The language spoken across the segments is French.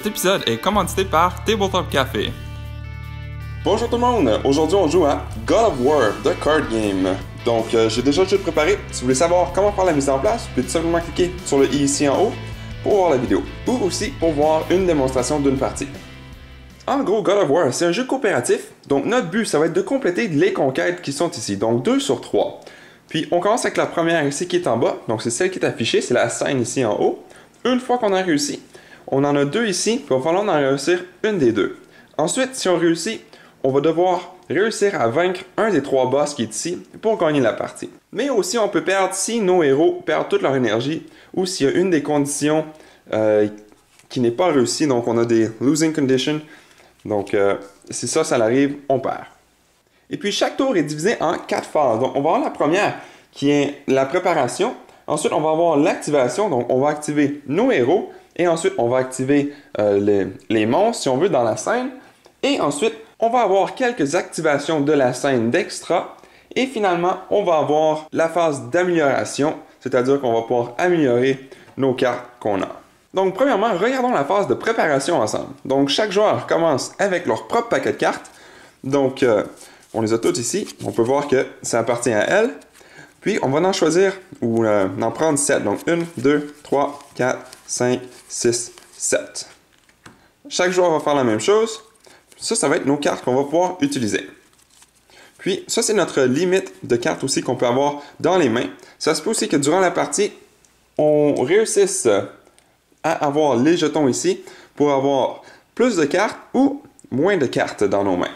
Cet épisode est commandité par Tabletop Café. Bonjour tout le monde! Aujourd'hui, on joue à God of War, The Card Game. Donc, j'ai déjà le jeu préparé. Si vous voulez savoir comment faire la mise en place, vous pouvez tout simplement cliquer sur le i ici en haut pour voir la vidéo. Ou aussi pour voir une démonstration d'une partie. En gros, God of War, c'est un jeu coopératif. Donc, notre but, ça va être de compléter les conquêtes qui sont ici. Donc, 2 sur 3. Puis, on commence avec la première ici qui est en bas. Donc, c'est celle qui est affichée. C'est la scène ici en haut. Une fois qu'on a réussi, on en a 2 ici. Puis, il va falloir en réussir une des 2. Ensuite, si on réussit, on va devoir réussir à vaincre un des 3 boss qui est ici pour gagner la partie. Mais aussi, on peut perdre si nos héros perdent toute leur énergie ou s'il y a une des conditions qui n'est pas réussie. Donc, on a des losing conditions. Donc, si ça arrive, on perd. Et puis, chaque tour est divisé en 4 phases. Donc, on va avoir la première qui est la préparation. Ensuite, on va avoir l'activation. Donc, on va activer nos héros. Et ensuite, on va activer les monstres, si on veut, dans la scène. Et ensuite, on va avoir quelques activations de la scène d'extra. Et finalement, on va avoir la phase d'amélioration. C'est-à-dire qu'on va pouvoir améliorer nos cartes qu'on a. Donc, premièrement, regardons la phase de préparation ensemble. Donc, chaque joueur commence avec leur propre paquet de cartes. Donc, on les a toutes ici. On peut voir que ça appartient à elles. Puis, on va en choisir ou en prendre 7. Donc, 1, 2, 3, 4, 5, 6, 7. Chaque joueur va faire la même chose. Ça va être nos cartes qu'on va pouvoir utiliser. Puis, ça, c'est notre limite de cartes aussi qu'on peut avoir dans les mains. Ça se peut aussi que durant la partie, on réussisse à avoir les jetons ici pour avoir plus de cartes ou moins de cartes dans nos mains.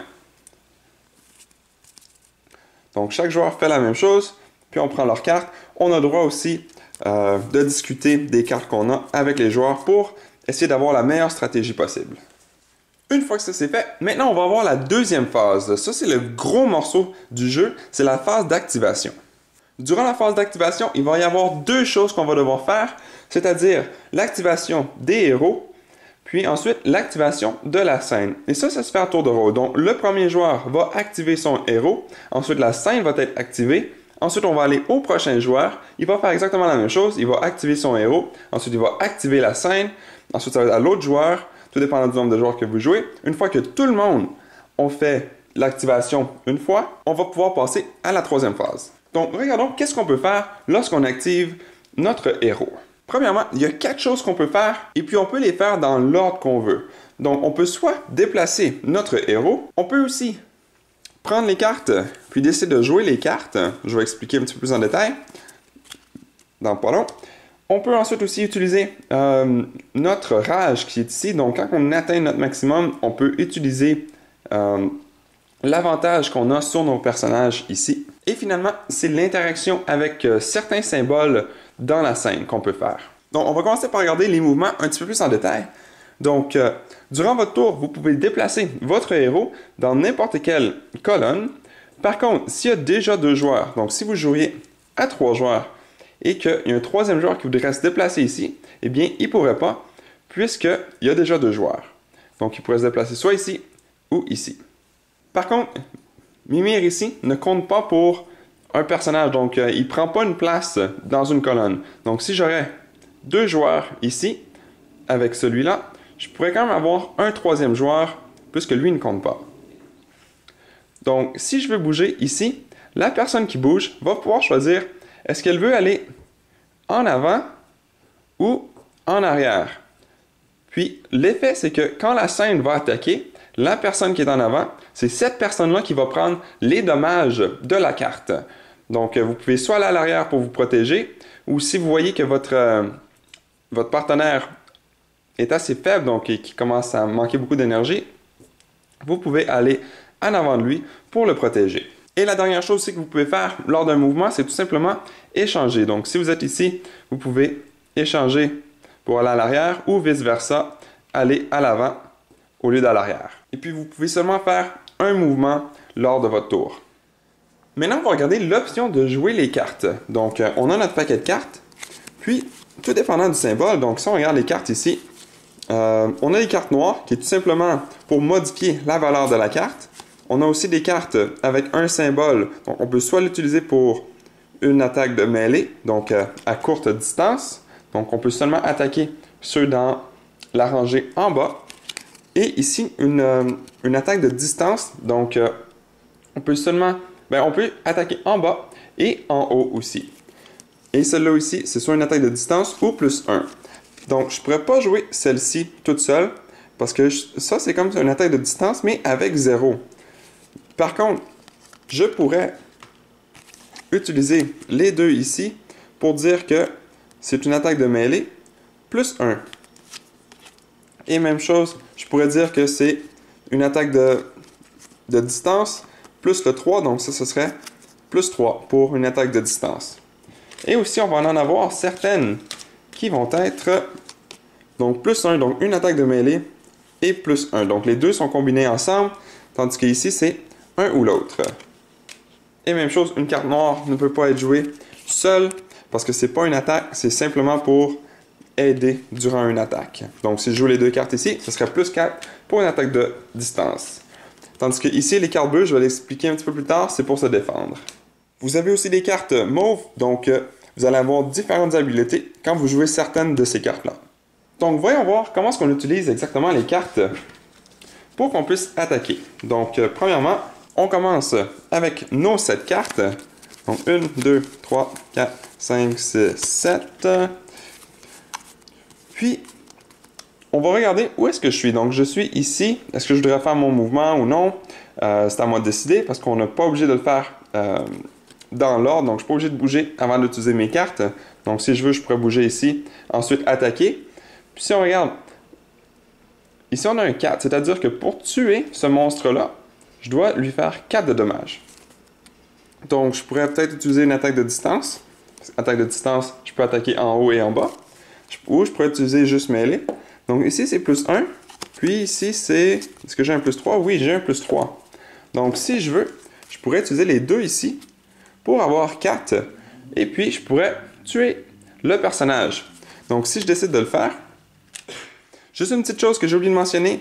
Donc, chaque joueur fait la même chose, puis on prend leurs cartes. On a le droit aussi de discuter des cartes qu'on a avec les joueurs pour essayer d'avoir la meilleure stratégie possible. Une fois que ça c'est fait, maintenant on va avoir la deuxième phase. Ça, c'est le gros morceau du jeu, c'est la phase d'activation. Durant la phase d'activation, il va y avoir 2 choses qu'on va devoir faire, c'est-à-dire l'activation des héros, puis ensuite l'activation de la scène. Et ça se fait à tour de rôle. Donc, le premier joueur va activer son héros, ensuite la scène va être activée, ensuite on va aller au prochain joueur, il va faire exactement la même chose, il va activer son héros, ensuite il va activer la scène, ensuite ça va être à l'autre joueur, tout dépendant du nombre de joueurs que vous jouez. Une fois que tout le monde a fait l'activation une fois, on va pouvoir passer à la troisième phase. Donc, regardons qu'est-ce qu'on peut faire lorsqu'on active notre héros. Premièrement, il y a 4 choses qu'on peut faire et puis on peut les faire dans l'ordre qu'on veut. Donc, on peut soit déplacer notre héros, on peut aussi prendre les cartes puis décider de jouer les cartes. Je vais expliquer un petit peu plus en détail dans pas long. On peut ensuite aussi utiliser notre rage qui est ici. Donc, quand on atteint notre maximum, on peut utiliser l'avantage qu'on a sur nos personnages ici. Et finalement, c'est l'interaction avec certains symboles dans la scène qu'on peut faire. Donc, on va commencer par regarder les mouvements un petit peu plus en détail. Donc, durant votre tour, vous pouvez déplacer votre héros dans n'importe quelle colonne. Par contre, s'il y a déjà 2 joueurs, donc si vous joueriez à 3 joueurs, et qu'il y a un 3e joueur qui voudrait se déplacer ici, eh bien, il ne pourrait pas, puisqu'il y a déjà 2 joueurs. Donc, il pourrait se déplacer soit ici ou ici. Par contre, Mimir ici ne compte pas pour un personnage, donc il ne prend pas une place dans une colonne. Donc, si j'aurais 2 joueurs ici, avec celui-là, je pourrais quand même avoir un 3e joueur, puisque lui ne compte pas. Donc, si je veux bouger ici, la personne qui bouge va pouvoir choisir est-ce qu'elle veut aller en avant ou en arrière? Puis, l'effet, c'est que quand la scène va attaquer, la personne qui est en avant, c'est cette personne-là qui va prendre les dommages de la carte. Donc, vous pouvez soit aller à l'arrière pour vous protéger, ou si vous voyez que votre partenaire est assez faible, donc qui commence à manquer beaucoup d'énergie, vous pouvez aller en avant de lui pour le protéger. Et la dernière chose aussi que vous pouvez faire lors d'un mouvement, c'est tout simplement échanger. Donc, si vous êtes ici, vous pouvez échanger pour aller à l'arrière ou vice-versa, aller à l'avant au lieu d'aller à l'arrière. Et puis, vous pouvez seulement faire un mouvement lors de votre tour. Maintenant, on va regarder l'option de jouer les cartes. Donc, on a notre paquet de cartes. Puis, tout dépendant du symbole, donc si on regarde les cartes ici, on a les cartes noires qui est tout simplement pour modifier la valeur de la carte. On a aussi des cartes avec un symbole. Donc, on peut soit l'utiliser pour une attaque de mêlée, donc à courte distance. Donc, on peut seulement attaquer ceux dans la rangée en bas. Et ici, une attaque de distance. Donc, on peut on peut attaquer en bas et en haut aussi. Et celle-là aussi, c'est soit une attaque de distance ou plus 1. Donc, je ne pourrais pas jouer celle-ci toute seule, parce que ça, c'est comme une attaque de distance, mais avec 0. Par contre, je pourrais utiliser les deux ici pour dire que c'est une attaque de mêlée plus 1. Et même chose, je pourrais dire que c'est une attaque de distance plus le 3, donc ça, ce serait plus 3 pour une attaque de distance. Et aussi, on va en avoir certaines qui vont être donc plus 1, donc une attaque de mêlée et plus 1. Donc les deux sont combinés ensemble, tandis qu'ici, c'est un ou l'autre. Et même chose, une carte noire ne peut pas être jouée seule parce que c'est pas une attaque, c'est simplement pour aider durant une attaque. Donc si je joue les deux cartes ici, ce serait plus 4 pour une attaque de distance. Tandis que ici, les cartes bleues, je vais l'expliquer un petit peu plus tard, c'est pour se défendre. Vous avez aussi des cartes mauves, donc vous allez avoir différentes habiletés quand vous jouez certaines de ces cartes-là. Donc voyons voir comment est-ce qu'on utilise exactement les cartes pour qu'on puisse attaquer. Donc premièrement, on commence avec nos 7 cartes. Donc 1, 2, 3, 4, 5, 6, 7. Puis, on va regarder où est-ce que je suis. Donc, je suis ici. Est-ce que je devrais faire mon mouvement ou non? C'est à moi de décider parce qu'on n'est pas obligé de le faire dans l'ordre. Donc, je ne suis pas obligé de bouger avant d'utiliser mes cartes. Donc, si je veux, je pourrais bouger ici. Ensuite, attaquer. Puis, si on regarde, ici, on a un 4. C'est-à-dire que pour tuer ce monstre-là, je dois lui faire 4 de dommages. Donc, je pourrais peut-être utiliser une attaque de distance. Attaque de distance, je peux attaquer en haut et en bas. Ou je pourrais utiliser juste mêlée. Donc ici, c'est plus 1. Puis ici, c'est... Est-ce que j'ai un plus 3? Oui, j'ai un plus 3. Donc si je veux, je pourrais utiliser les deux ici pour avoir 4. Et puis, je pourrais tuer le personnage. Donc si je décide de le faire, juste une petite chose que j'ai oublié de mentionner,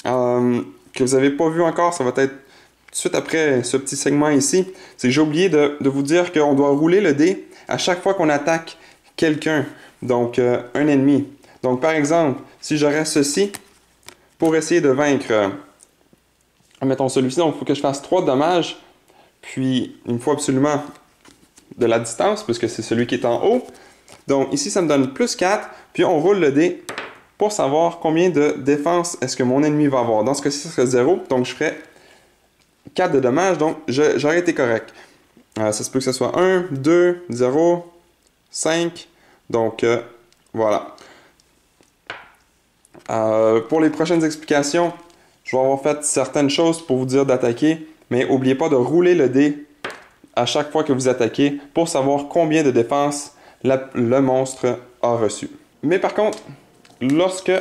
que vous n'avez pas vu encore, ça va être tout de suite après ce petit segment ici, c'est que j'ai oublié de vous dire qu'on doit rouler le dé à chaque fois qu'on attaque quelqu'un. Donc, un ennemi. Donc, par exemple, si j'aurais ceci pour essayer de vaincre, mettons celui-ci, donc il faut que je fasse 3 dommages, puis il me faut absolument de la distance, puisque c'est celui qui est en haut. Donc, ici, ça me donne plus 4, puis on roule le dé pour savoir combien de défense est-ce que mon ennemi va avoir. Dans ce cas-ci, ce serait 0, donc je ferais 4 de dommages, donc j'aurais été correct. Ça se peut que ce soit 1, 2, 0, 5... Donc, voilà. Pour les prochaines explications, je vais avoir fait certaines choses pour vous dire d'attaquer, mais n'oubliez pas de rouler le dé à chaque fois que vous attaquez pour savoir combien de défense le monstre a reçu. Mais par contre, lorsque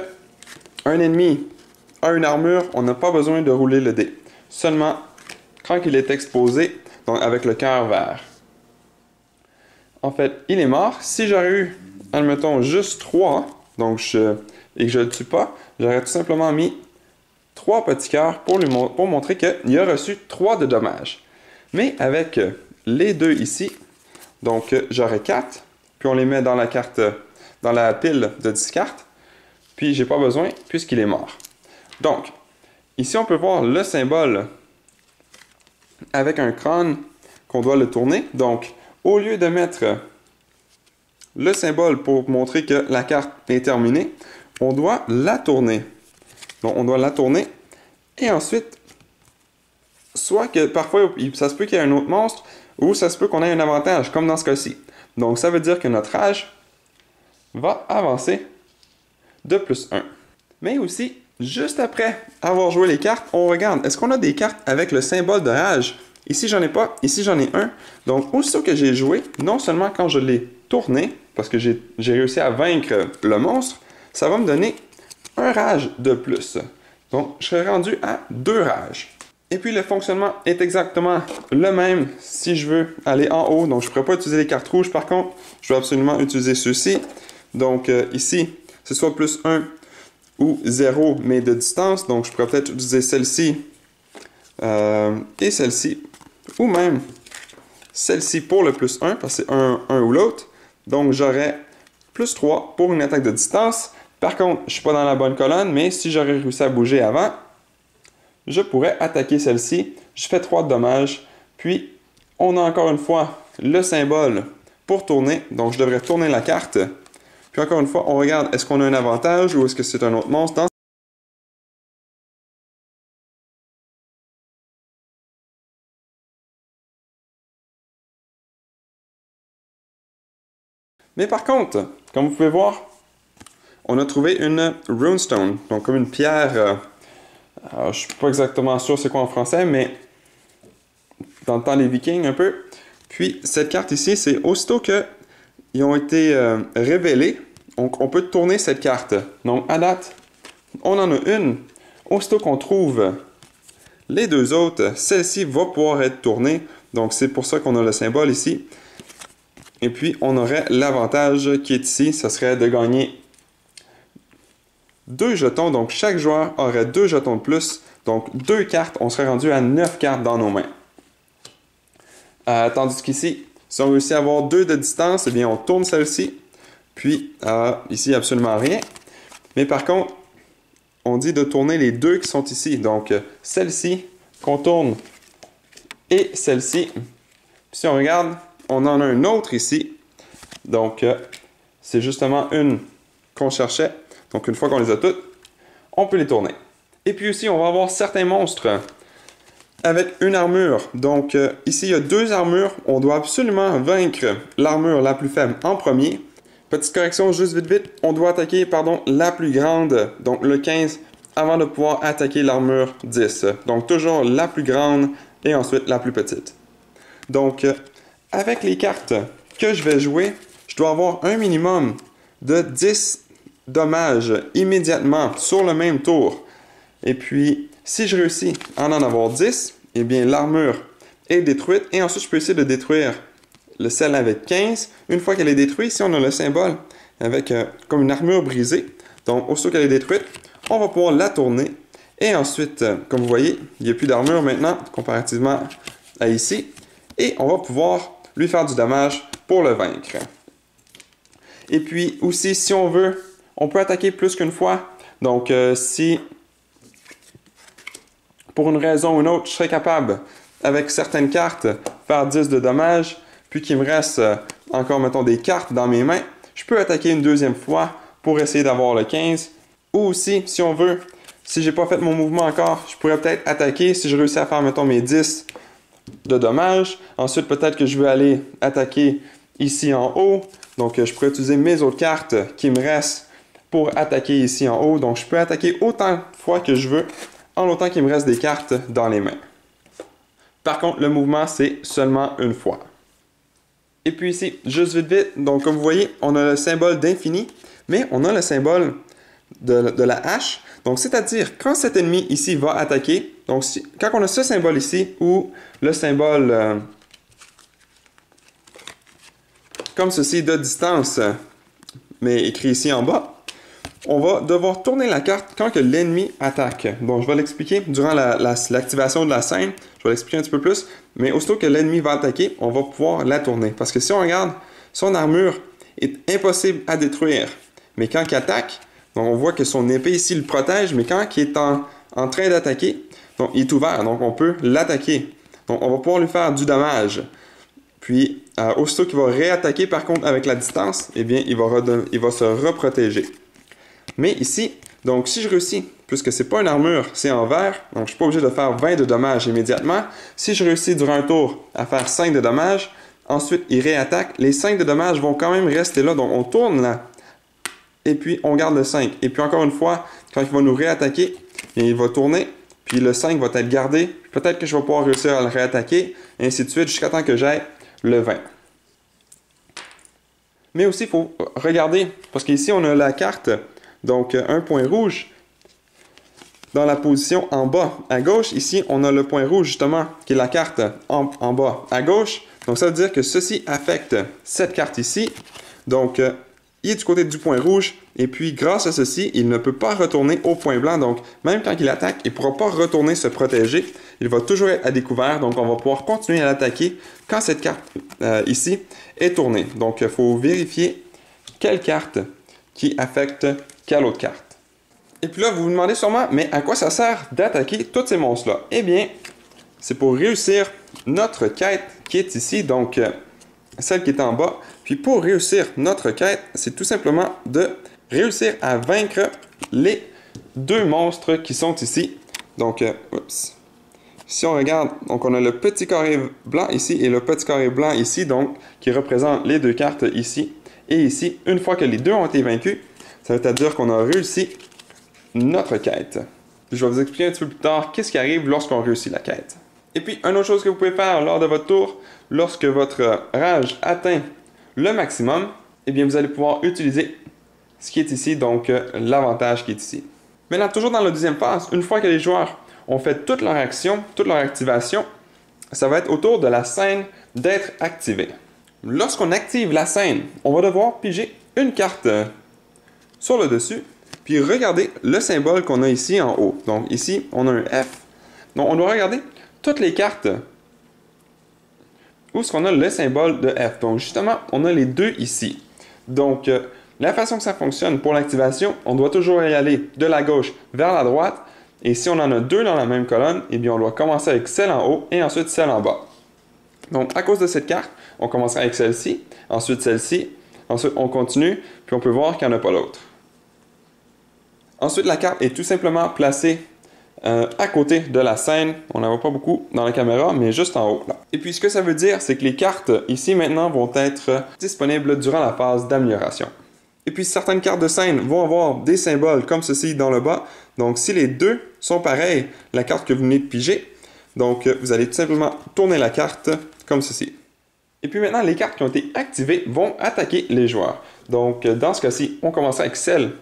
un ennemi a une armure, on n'a pas besoin de rouler le dé. Seulement quand il est exposé, donc avec le cœur vert. En fait, il est mort. Si j'aurais eu, admettons, juste 3, donc et que je ne le tue pas, j'aurais tout simplement mis 3 petits cœurs pour montrer qu'il a reçu 3 de dommages. Mais avec les deux ici, donc j'aurais 4, puis on les met dans la carte, dans la pile de 10 cartes, puis j'ai pas besoin puisqu'il est mort. Donc, ici on peut voir le symbole avec un crâne qu'on doit le tourner. Donc, au lieu de mettre le symbole pour montrer que la carte est terminée, on doit la tourner. Donc, on doit la tourner. Et ensuite, soit que parfois, ça se peut qu'il y ait un autre monstre, ou ça se peut qu'on ait un avantage, comme dans ce cas-ci. Donc, ça veut dire que notre rage va avancer de plus 1. Mais aussi, juste après avoir joué les cartes, on regarde, est-ce qu'on a des cartes avec le symbole de rage? Ici, j'en ai pas. Ici, j'en ai un. Donc, aussitôt que j'ai joué, non seulement quand je l'ai tourné, parce que j'ai réussi à vaincre le monstre, ça va me donner un rage de plus. Donc, je serai rendu à 2 rages. Et puis, le fonctionnement est exactement le même si je veux aller en haut. Donc, je ne pourrais pas utiliser les cartes rouges. Par contre, je vais absolument utiliser ceux-ci. Donc, ici, c'est soit plus 1 ou 0, mais de distance. Donc, je pourrais peut-être utiliser celle-ci et celle-ci. Ou même celle-ci pour le plus 1, parce que c'est un ou l'autre. Donc, j'aurais plus 3 pour une attaque de distance Par contre, je ne suis pas dans la bonne colonne, mais si j'aurais réussi à bouger avant, je pourrais attaquer celle-ci. Je fais 3 de dommages. Puis, on a encore une fois le symbole pour tourner. Donc, je devrais tourner la carte. Puis encore une fois, on regarde, est-ce qu'on a un avantage ou est-ce que c'est un autre monstre? Mais par contre, comme vous pouvez voir, on a trouvé une runestone, donc comme une pierre, je ne suis pas exactement sûr c'est quoi en français, mais dans le temps des Vikings un peu. Puis cette carte ici, c'est aussitôt qu'ils ont été révélés, on peut tourner cette carte. Donc à date, on en a une. Aussitôt qu'on trouve les deux autres, celle-ci va pouvoir être tournée. Donc c'est pour ça qu'on a le symbole ici. Et puis, on aurait l'avantage qui est ici, ce serait de gagner 2 jetons. Donc, chaque joueur aurait 2 jetons de plus. Donc, 2 cartes, on serait rendu à 9 cartes dans nos mains. Tandis qu'ici, si on réussit à avoir 2 de distance, eh bien, on tourne celle-ci. Puis, ici, absolument rien. Mais par contre, on dit de tourner les 2 qui sont ici. Donc, celle-ci qu'on tourne et celle-ci. Puis, si on regarde, on en a un autre ici. Donc, c'est justement une qu'on cherchait. Donc, une fois qu'on les a toutes, on peut les tourner. Et puis aussi, on va avoir certains monstres avec une armure. Donc, ici, il y a 2 armures. On doit absolument vaincre l'armure la plus faible en premier. Petite correction, juste vite. On doit attaquer, la plus grande, donc le 15, avant de pouvoir attaquer l'armure 10. Donc, toujours la plus grande et ensuite la plus petite. Donc, avec les cartes que je vais jouer, je dois avoir un minimum de 10 dommages immédiatement sur le même tour. Et puis, si je réussis à en avoir 10, eh bien l'armure est détruite. Et ensuite, je peux essayer de détruire celle avec 15. Une fois qu'elle est détruite, ici on a le symbole avec comme une armure brisée. Donc, aussitôt qu'elle est détruite, on va pouvoir la tourner. Et ensuite, comme vous voyez, il n'y a plus d'armure maintenant, comparativement à ici. Et on va pouvoir lui faire du dommage pour le vaincre. Et puis aussi, si on veut, on peut attaquer plus qu'une fois. Donc, si pour une raison ou une autre, je serais capable, avec certaines cartes, faire 10 de dommages, puis qu'il me reste encore, mettons, des cartes dans mes mains, je peux attaquer une deuxième fois pour essayer d'avoir le 15. Ou aussi, si on veut, si j'ai pas fait mon mouvement encore, je pourrais peut-être attaquer si je réussis à faire, mettons, mes 10 de dommages. Ensuite, peut-être que je vais aller attaquer ici en haut. Donc, je pourrais utiliser mes autres cartes qui me restent pour attaquer ici en haut. Donc, je peux attaquer autant de fois que je veux, en autant qu'il me reste des cartes dans les mains. Par contre, le mouvement, c'est seulement une fois. Et puis ici, juste vite, donc comme vous voyez, on a le symbole d'infini, mais on a le symbole de la hache. Donc, c'est-à-dire, quand cet ennemi ici va attaquer, donc quand on a ce symbole ici, ou le symbole comme ceci de distance, mais écrit ici en bas, on va devoir tourner la carte quand que l'ennemi attaque. Donc, je vais l'expliquer durant l'activation de la scène. Je vais l'expliquer un petit peu plus. Mais aussitôt que l'ennemi va attaquer, on va pouvoir la tourner. Parce que si on regarde, son armure est impossible à détruire. Mais quand il attaque, donc on voit que son épée ici le protège, mais quand il est en train d'attaquer, donc il est ouvert, donc on peut l'attaquer. Donc on va pouvoir lui faire du dommage. Puis, aussitôt qu'il va réattaquer, par contre, avec la distance, eh bien, il va se reprotéger. Mais ici, donc si je réussis, puisque c'est pas une armure, c'est en verre, donc je ne suis pas obligé de faire 20 de dommages immédiatement. Si je réussis durant un tour à faire 5 de dommages, ensuite il réattaque, les 5 de dommages vont quand même rester là, donc on tourne là, et puis on garde le 5. Et puis encore une fois, quand il va nous réattaquer, il va tourner, puis le 5 va être gardé, peut-être que je vais pouvoir réussir à le réattaquer, et ainsi de suite, jusqu'à temps que j'aille le 20. Mais aussi, il faut regarder, parce qu'ici on a la carte. Donc, un point rouge dans la position en bas à gauche. Ici, on a le point rouge, justement, qui est la carte en bas à gauche. Donc, ça veut dire que ceci affecte cette carte ici. Donc, il est du côté du point rouge. Et puis, grâce à ceci, il ne peut pas retourner au point blanc. Donc, même quand il attaque, il ne pourra pas retourner se protéger. Il va toujours être à découvert. Donc, on va pouvoir continuer à l'attaquer quand cette carte ici est tournée. Donc, il faut vérifier quelle carte qui affecte qu'à l'autre carte. Et puis là, vous vous demandez sûrement, mais à quoi ça sert d'attaquer tous ces monstres-là? Eh bien, c'est pour réussir notre quête qui est ici, donc celle qui est en bas. Puis pour réussir notre quête, c'est tout simplement de réussir à vaincre les deux monstres qui sont ici. Donc, oups. Si on regarde, donc on a le petit carré blanc ici et le petit carré blanc ici, donc qui représentent les deux cartes ici et ici. Une fois que les deux ont été vaincus, ça veut dire qu'on a réussi notre quête. Je vais vous expliquer un petit peu plus tard qu'est-ce qui arrive lorsqu'on réussit la quête. Et puis, une autre chose que vous pouvez faire lors de votre tour, lorsque votre rage atteint le maximum, eh bien, vous allez pouvoir utiliser ce qui est ici, donc l'avantage qui est ici. Maintenant, toujours dans la deuxième phase, une fois que les joueurs ont fait toute leur action, toute leur activation, ça va être au tour de la scène d'être activée. Lorsqu'on active la scène, on va devoir piger une carte sur le dessus, puis regarder le symbole qu'on a ici en haut. Donc ici, on a un F. Donc on doit regarder toutes les cartes où est-ce qu'on a le symbole de F. Donc justement, on a les deux ici. Donc la façon que ça fonctionne pour l'activation, on doit toujours y aller de la gauche vers la droite. Et si on en a deux dans la même colonne, eh bien on doit commencer avec celle en haut et ensuite celle en bas. Donc à cause de cette carte, on commencera avec celle-ci, ensuite celle-ci, ensuite on continue, puis on peut voir qu'il n'y en a pas l'autre. Ensuite, la carte est tout simplement placée à côté de la scène. On n'en voit pas beaucoup dans la caméra, mais juste en haut. Là. Et puis, ce que ça veut dire, c'est que les cartes ici maintenant vont être disponibles durant la phase d'amélioration. Et puis, certaines cartes de scène vont avoir des symboles comme ceci dans le bas. Donc, si les deux sont pareils, la carte que vous venez de piger, donc vous allez tout simplement tourner la carte comme ceci. Et puis maintenant, les cartes qui ont été activées vont attaquer les joueurs. Donc, dans ce cas-ci, on commence avec celle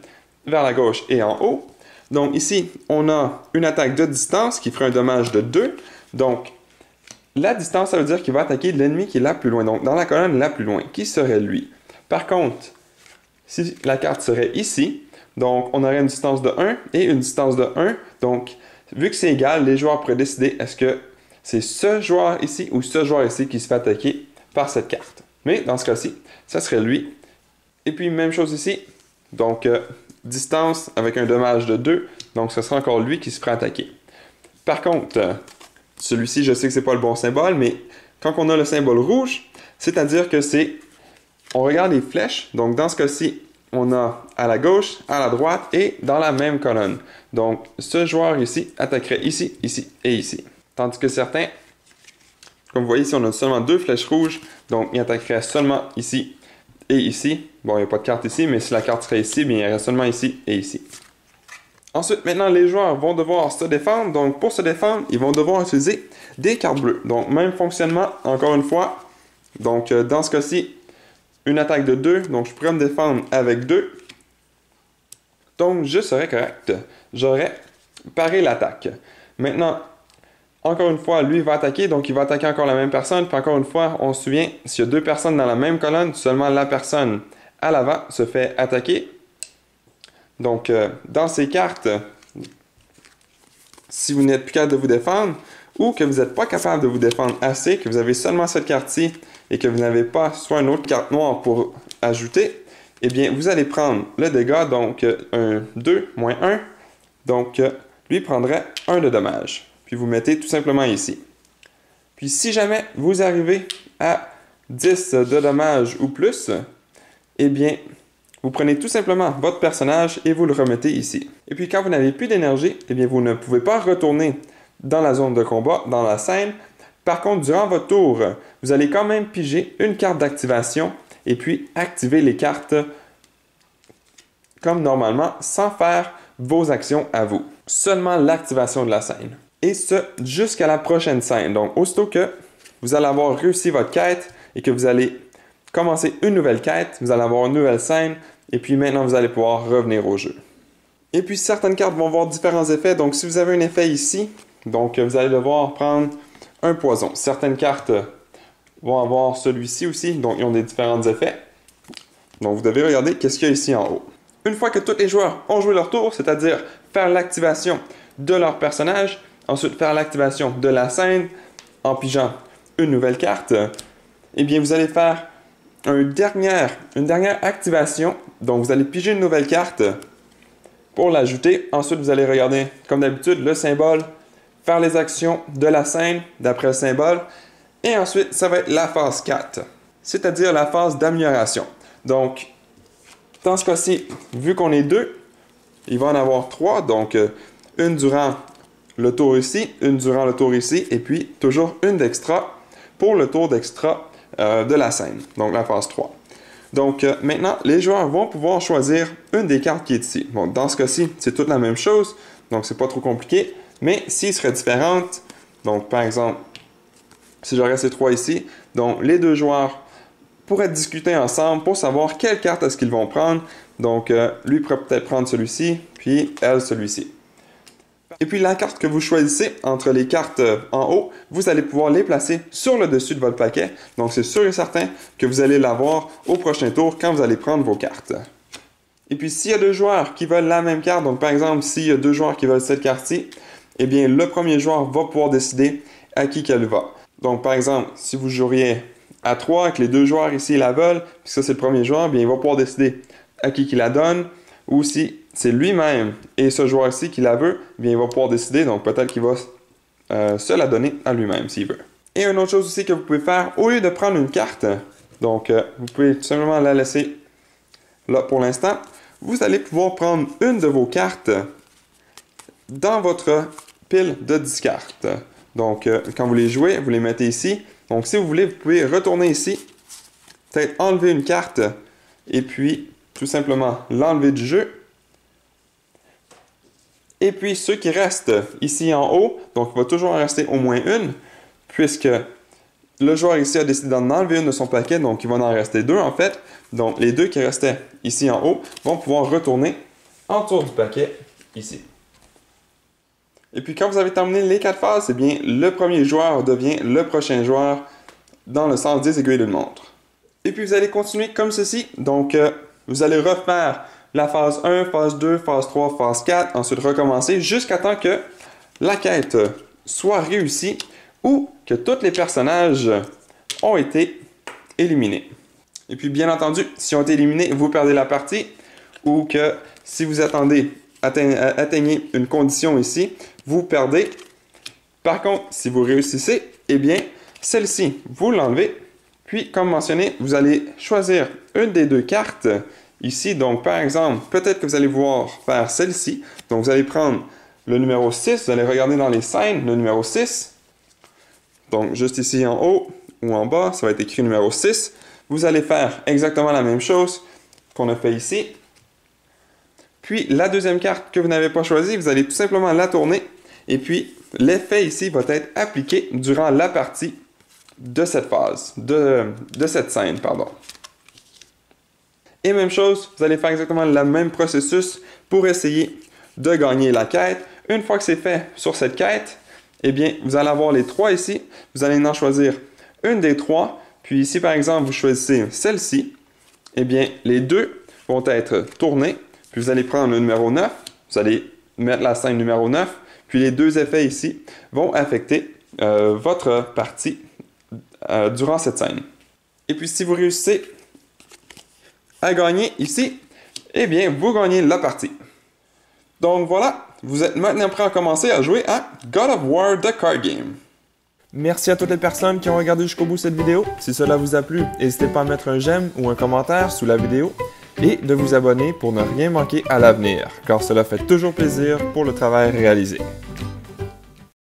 vers la gauche et en haut. Donc ici, on a une attaque de distance qui ferait un dommage de 2. Donc, la distance, ça veut dire qu'il va attaquer l'ennemi qui est là plus loin. Donc, dans la colonne la plus loin, qui serait lui? Par contre, si la carte serait ici, donc on aurait une distance de 1 et une distance de 1. Donc, vu que c'est égal, les joueurs pourraient décider est-ce que c'est ce joueur ici ou ce joueur ici qui se fait attaquer par cette carte. Mais dans ce cas-ci, ça serait lui. Et puis, même chose ici. Donc, distance avec un dommage de 2, donc ce sera encore lui qui se fera attaquer. Par contre, celui-ci, je sais que c'est pas le bon symbole, mais quand on a le symbole rouge, c'est-à-dire que c'est, on regarde les flèches, donc dans ce cas-ci, on a à la gauche, à la droite et dans la même colonne. Donc, ce joueur ici attaquerait ici, ici et ici. Tandis que certains, comme vous voyez ici, on a seulement deux flèches rouges, donc il attaquerait seulement ici et ici. Bon, il n'y a pas de carte ici, mais si la carte serait ici, bien, il y aurait seulement ici et ici. Ensuite, maintenant, les joueurs vont devoir se défendre. Donc, pour se défendre, ils vont devoir utiliser des cartes bleues. Donc, même fonctionnement, encore une fois. Donc, dans ce cas-ci, une attaque de 2. Donc, je pourrais me défendre avec 2. Donc, je serais correct. J'aurais paré l'attaque. Maintenant, encore une fois, lui va attaquer, donc il va attaquer encore la même personne. Puis encore une fois, on se souvient, s'il y a deux personnes dans la même colonne, seulement la personne à l'avant se fait attaquer. Donc, dans ces cartes, si vous n'êtes plus capable de vous défendre, ou que vous n'êtes pas capable de vous défendre assez, que vous avez seulement cette carte-ci, et que vous n'avez pas soit une autre carte noire pour ajouter, eh bien, vous allez prendre le dégât, donc un 2 moins 1. Donc, lui prendrait 1 de dommage. Puis vous mettez tout simplement ici. Puis si jamais vous arrivez à 10 de dommages ou plus, eh bien, vous prenez tout simplement votre personnage et vous le remettez ici. Et puis quand vous n'avez plus d'énergie, eh bien, vous ne pouvez pas retourner dans la zone de combat, dans la scène. Par contre, durant votre tour, vous allez quand même piger une carte d'activation et puis activer les cartes comme normalement, sans faire vos actions à vous. Seulement l'activation de la scène. Et ce, jusqu'à la prochaine scène. Donc, aussitôt que vous allez avoir réussi votre quête et que vous allez commencer une nouvelle quête, vous allez avoir une nouvelle scène, et puis maintenant, vous allez pouvoir revenir au jeu. Et puis, certaines cartes vont avoir différents effets. Donc, si vous avez un effet ici, donc vous allez devoir prendre un poison. Certaines cartes vont avoir celui-ci aussi, donc ils ont des différents effets. Donc, vous devez regarder qu'est-ce qu'il y a ici en haut. Une fois que tous les joueurs ont joué leur tour, c'est-à-dire faire l'activation de leur personnage, ensuite faire l'activation de la scène en pigeant une nouvelle carte, eh bien vous allez faire une dernière activation. Donc vous allez piger une nouvelle carte pour l'ajouter. Ensuite, vous allez regarder, comme d'habitude, le symbole, faire les actions de la scène d'après le symbole. Et ensuite, ça va être la phase 4, c'est-à-dire la phase d'amélioration. Donc, dans ce cas-ci, vu qu'on est 2, il va en avoir 3. Donc, une durant le tour ici, une durant le tour ici, et puis toujours une d'extra pour le tour d'extra de la scène, donc la phase 3. Donc, maintenant, les joueurs vont pouvoir choisir une des cartes qui est ici. Bon, dans ce cas-ci, c'est toute la même chose, donc c'est pas trop compliqué, mais s'il serait différente, donc par exemple, si j'aurais ces 3 ici, donc les 2 joueurs pourraient discuter ensemble pour savoir quelle carte est-ce qu'ils vont prendre. Donc, lui pourrait peut-être prendre celui-ci, puis elle celui-ci. Et puis, la carte que vous choisissez entre les cartes en haut, vous allez pouvoir les placer sur le dessus de votre paquet. Donc, c'est sûr et certain que vous allez l'avoir au prochain tour quand vous allez prendre vos cartes. Et puis, s'il y a 2 joueurs qui veulent la même carte, donc par exemple, s'il y a 2 joueurs qui veulent cette carte-ci, eh bien, le premier joueur va pouvoir décider à qui qu'elle va. Donc, par exemple, si vous joueriez à 3, que les 2 joueurs ici la veulent, puis ça c'est le premier joueur, bien il va pouvoir décider à qui la donne, ou si c'est lui-même et ce joueur-ci qui la veut, bien il va pouvoir décider, donc peut-être qu'il va se la donner à lui-même s'il veut. Et une autre chose aussi que vous pouvez faire, au lieu de prendre une carte, donc vous pouvez tout simplement la laisser là pour l'instant, vous allez pouvoir prendre une de vos cartes dans votre pile de 10 cartes. Donc quand vous les jouez, vous les mettez ici. Donc, si vous voulez, vous pouvez retourner ici, peut-être enlever une carte, et puis tout simplement l'enlever du jeu. Et puis, ceux qui restent ici en haut, donc il va toujours en rester au moins une, puisque le joueur ici a décidé d'en enlever une de son paquet, donc il va en rester 2 en fait. Donc, les 2 qui restaient ici en haut vont pouvoir retourner autour du paquet ici. Et puis quand vous avez terminé les 4 phases, eh bien, le premier joueur devient le prochain joueur dans le sens des aiguilles d'une montre. Et puis vous allez continuer comme ceci. Donc vous allez refaire la phase 1, phase 2, phase 3, phase 4, ensuite recommencer jusqu'à temps que la quête soit réussie ou que tous les personnages ont été éliminés. Et puis bien entendu, si on est éliminés, vous perdez la partie, ou que si vous atteignez une condition ici, vous perdez. Par contre, si vous réussissez, eh bien, celle-ci, vous l'enlevez. Puis, comme mentionné, vous allez choisir une des 2 cartes ici. Donc, par exemple, peut-être que vous allez vouloir faire celle-ci. Donc, vous allez prendre le numéro 6. Vous allez regarder dans les scènes le numéro 6. Donc, juste ici en haut ou en bas, ça va être écrit numéro 6. Vous allez faire exactement la même chose qu'on a fait ici. Puis, la deuxième carte que vous n'avez pas choisie, vous allez tout simplement la tourner. Et puis, l'effet ici va être appliqué durant la partie de cette phase, de cette scène, pardon. Et même chose, vous allez faire exactement le même processus pour essayer de gagner la quête. Une fois que c'est fait sur cette quête, eh bien, vous allez avoir les 3 ici. Vous allez en choisir une des 3. Puis ici, par exemple, vous choisissez celle-ci. Eh bien, les 2 vont être tournés. Puis vous allez prendre le numéro 9. Vous allez mettre la scène numéro 9. Puis les 2 effets ici vont affecter votre partie durant cette scène. Et puis si vous réussissez à gagner ici, eh bien vous gagnez la partie. Donc voilà, vous êtes maintenant prêt à commencer à jouer à God of War The Card Game. Merci à toutes les personnes qui ont regardé jusqu'au bout cette vidéo. Si cela vous a plu, n'hésitez pas à mettre un j'aime ou un commentaire sous la vidéo et de vous abonner pour ne rien manquer à l'avenir, car cela fait toujours plaisir pour le travail réalisé.